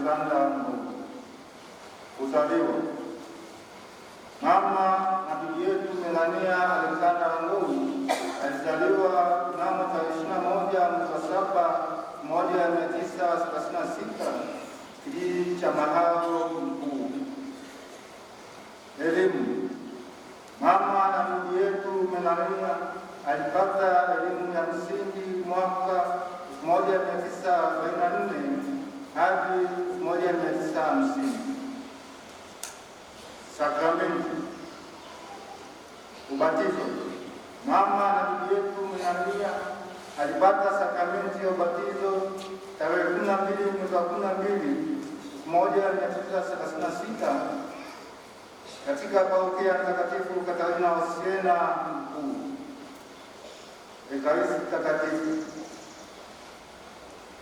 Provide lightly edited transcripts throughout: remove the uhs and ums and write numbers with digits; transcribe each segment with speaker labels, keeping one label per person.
Speaker 1: Alexander Ngowi. Kuzaliwa: mama na bibi yetu Melania Alexander Ngowi alizaliwa mnamo tarehe 21 mwezi wa 7 1936 kijiji cha Mahao Mkuu. Elimu: mama na bibi yetu Melania alipata elimu ya msingi mwaka 1944 hadi 1950. Sakramenti: ubatizo: mama na bibi yetu Melania alipata sakramenti ya ubatizo tarehe 12 mwezi wa 12 1936 katika parokia Mtakatifu Katarina wa Siena Mkuu. Ekaristi Takatifu: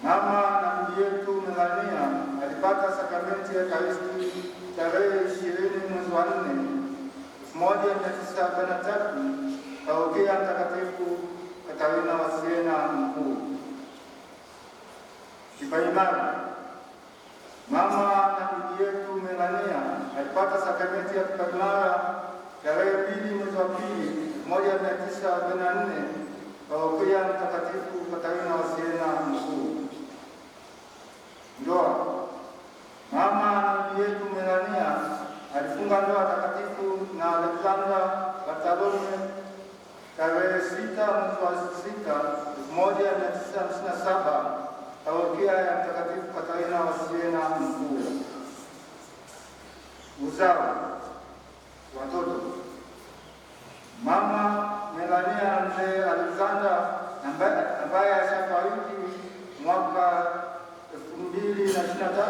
Speaker 1: mama na bibi yetu Melania alipata sakramenti ya Ekaristi tarehe 20 mwezi wa 4 1943 parokia Mtakatifu Katarina wa Siena Mkuu. Kipaimara: mama na bibi yetu Melania alipata sakramenti ya kipaimara tarehe 2 mwezi wa 2 1944 parokia Mtakatifu Katarina wa Siena Mkuu. Ndoa: mama na bibi yetu Melania alifunga ndoa takatifu na Alexander Bartolome tarehe 6 mwezi wa 6 1957 parokia ya Mtakatifu Katarina wa Siena Mkuu. Uzao: watoto: mama Melania na mzee Alexander ambaye alishafariki mwaka 2023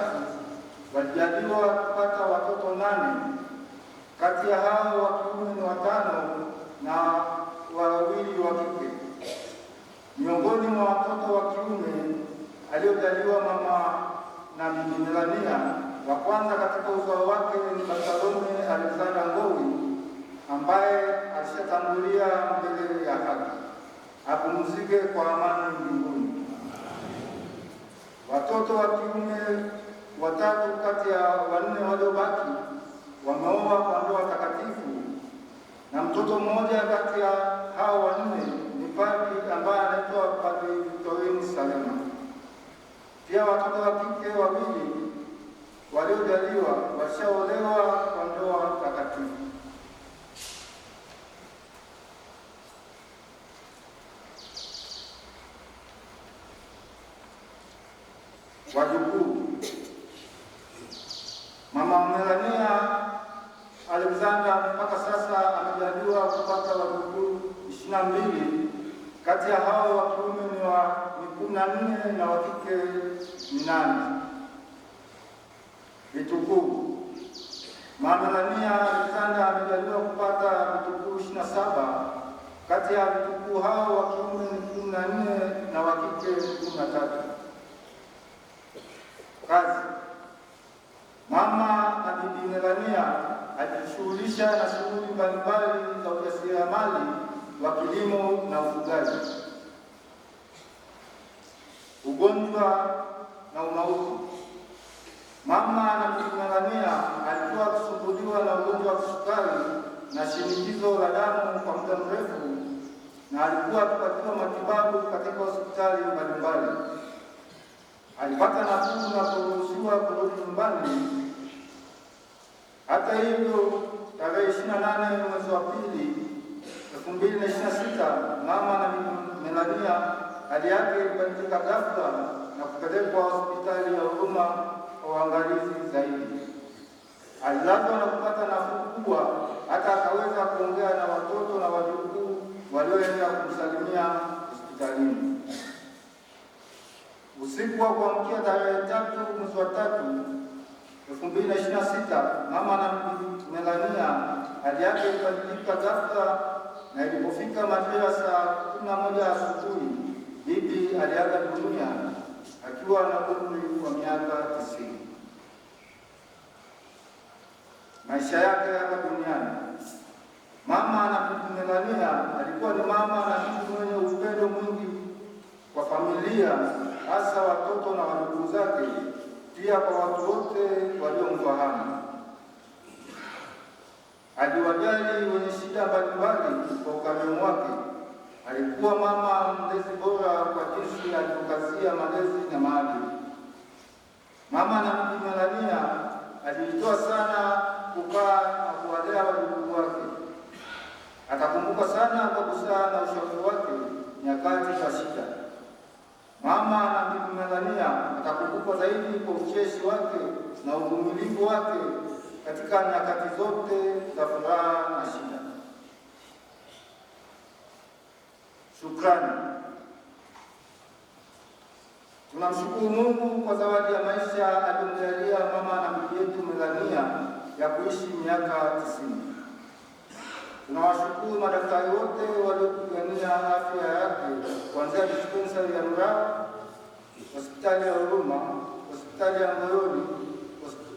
Speaker 1: walijaliwa kupata watoto 8. Kati ya hao wa kiume ni 5 na 2 wa kike. Miongoni mwa watoto wa kiume aliojaliwa mama na bibi Melania, wa kwanza katika uzao wake ni Bartolome Alexander Ngowi ambaye alishatangulia mbele ya haki. Apumzike kwa amani mbinguni. Watoto wa kiume 3 kati ya 4 waliobaki wameoa kwa ndoa takatifu, na mtoto mmoja kati ya hao 4 ni padri ambaye anaitwa Padri Victorine Salema. Pia watoto wa kike 2 waliojaliwa washaolewa kwa ndoa takatifu. Wajukuu: mama Melania Alexander mpaka sasa amejaliwa kupata wajukuu 22. Kati ya hao wa kiume ni 14 na wa kike 8. Vitukuu: mama Melania Alexander amejaliwa kupata vitukuu 27. Kati ya vitukuu hao wa kiume ni 14 na wa kike 13. Kazi: mama na bibi Melania alijishughulisha na shughuli mbalimbali za ujasiriamali wa kilimo na ufugaji. Ugonjwa na umauti: mama na bibi Melania alikuwa akisumbuliwa na ugonjwa wa kisukari na shinikizo la damu kwa muda mrefu, na alikuwa akipatiwa matibabu katika hospitali mbalimbali. Alipata nafuu na kuruhusiwa kurudi nyumbani. Hata hivyo, tarehe 28 mwezi wa 2 2026 mama na bibi Melania hali yake ilibadilika ghafla na kupelekwa hospitali ya Huruma kwa uangalizi zaidi. Alilazwa na kupata nafuu kubwa, hata akaweza kuongea na watoto na wajukuu walioenda kumsalimia hospitalini. Usiku wa kuamkia tarehe 3 mwezi wa 3 2026 mama na bibi Melania hali yake ilibadilika ghafla, na ilipofika majira saa 11 asubuhi bibi aliaga dunia akiwa na umri wa miaka 90. Maisha yake hapa duniani: mama na bibi Melania alikuwa ni mama na mtu mwenye upendo mwingi kwa familia, hasa watoto na wajukuu zake. pia kwa watu wote waliomfahamu. Aliwajali wenye shida mbalimbali kwa ukarimu wake. Alikuwa mama mlezi bora kwa jinsi alivyokazia malezi na maadili. Mama na Bibi Melania alijitoa sana kukaa na kuwalea wajukuu wake. Atakumbuka sana kwa busara na ushauri wake nyakati za shida. Mama na Bibi Melania atakumbukwa zaidi kwa ucheshi wake na uvumilivu wake katika nyakati zote za furaha na shida. Shukrani. Tunamshukuru Mungu kwa zawadi ya maisha aliyomjalia mama na bibi yetu Melania ya kuishi miaka 90. Tunawashukuru madaktari wote waliopigania afya yake kuanzia dispensari ya Ruraha, hospitali ya Huruma, hospitali ya Moyoni,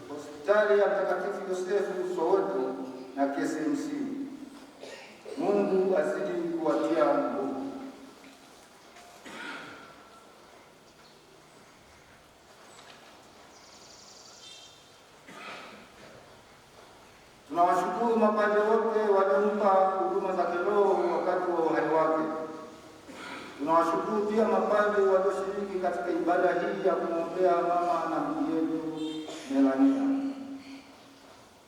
Speaker 1: hospitali ya Mtakatifu Yosefu Soweto na KCMC. Mungu azidi kuwatia nguvu. Tunawashukuru mapadre wote waliompa huduma za kiroho wakati wa uhai wake. Tunawashukuru pia mapadre walioshiriki katika ibada hii ya kumwombea mama na bibi yetu Melania.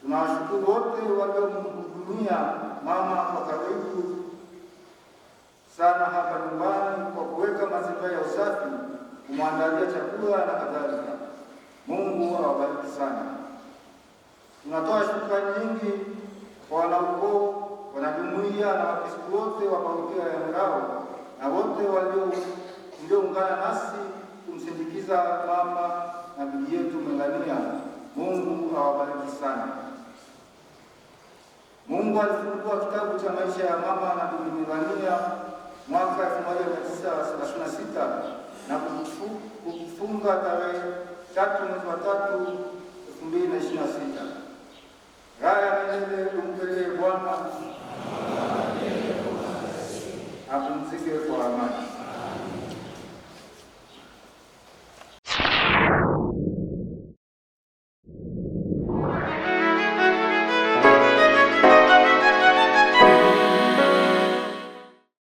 Speaker 1: Tunawashukuru wote waliomhudumia mama kwa karibu sana hapa nyumbani kwa kuweka mazingira ya usafi, kumwandalia chakula na kadhalika. Mungu awabariki sana. Tunatoa shukrani nyingi kwa wanaukoo, wanajumuiya na Wakristo wote wa parokia ya Ngao na wote walioungana nasi kumsindikiza mama na bibi yetu Melania. Mungu awabariki sana. Mungu alifungua kitabu cha maisha ya mama na bibi Melania mwaka 1936 na kufunga tarehe 3 mwezi wa 3, 2026.